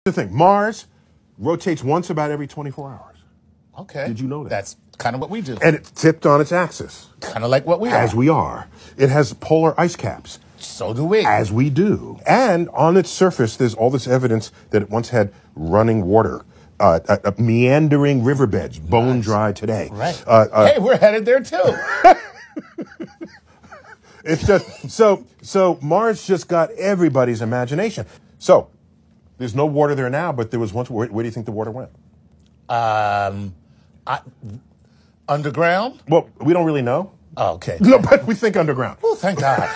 The thing, Mars rotates once about every 24 hours. Okay. Did you know that? That's kind of what we do. And it's tipped on its axis. Kind of like what we are. As we are. It has polar ice caps. So do we. As we do. And on its surface, there's all this evidence that it once had running water, meandering riverbeds, bone dry today. Right. Hey, we're headed there too. It's just, so Mars just got everybody's imagination. So, there's no water there now, but there was once. Where do you think the water went? Underground? Well, we don't really know. Oh, okay. No, but we think underground. Oh, thank God.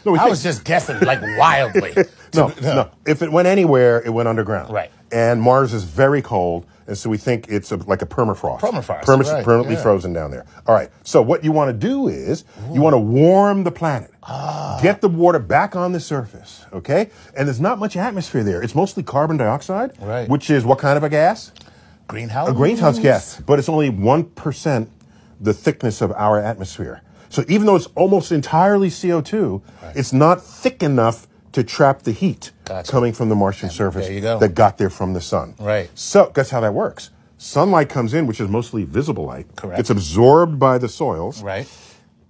No, I was just guessing, like, wildly. No. If it went anywhere, it went underground. Right. And Mars is very cold, and so we think it's like a permafrost. Permanently frozen down there. All right. So what you want to do is you want to warm the planet. Get the water back on the surface, okay? And there's not much atmosphere there. It's mostly carbon dioxide, which is what kind of a gas? Greenhouse? A greenhouse gas. But it's only 1% the thickness of our atmosphere. So even though it's almost entirely CO2, it's not thick enough to trap the heat coming from the Martian surface that got there from the sun. Right. So that's how that works. Sunlight comes in, which is mostly visible light. Correct. It's absorbed by the soils. Right.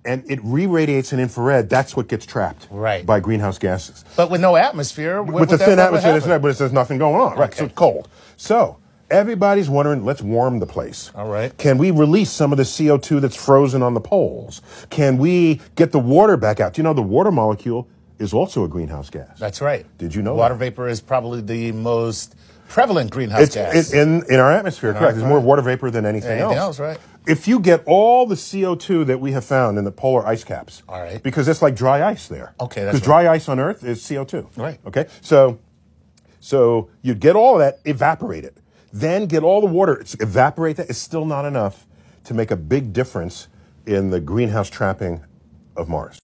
And it re-radiates in infrared. That's what gets trapped by greenhouse gases. But with no atmosphere, with the thin atmosphere, there's nothing going on. Right. So it's cold. So everybody's wondering, let's warm the place. All right. Can we release some of the CO2 that's frozen on the poles? Can we get the water back out? Do you know the water molecule is also a greenhouse gas? That's right. Did you know water vapor is probably the most prevalent greenhouse gas. It's in our atmosphere, correct. There's more water vapor than anything else. Right. If you get all the CO2 that we have found in the polar ice caps, because it's like dry ice there. Okay, that's because dry ice on Earth is CO2. Right. Okay, so you get all of that, evaporate it, then get all the water, evaporate that. It's still not enough to make a big difference in the greenhouse trapping of Mars.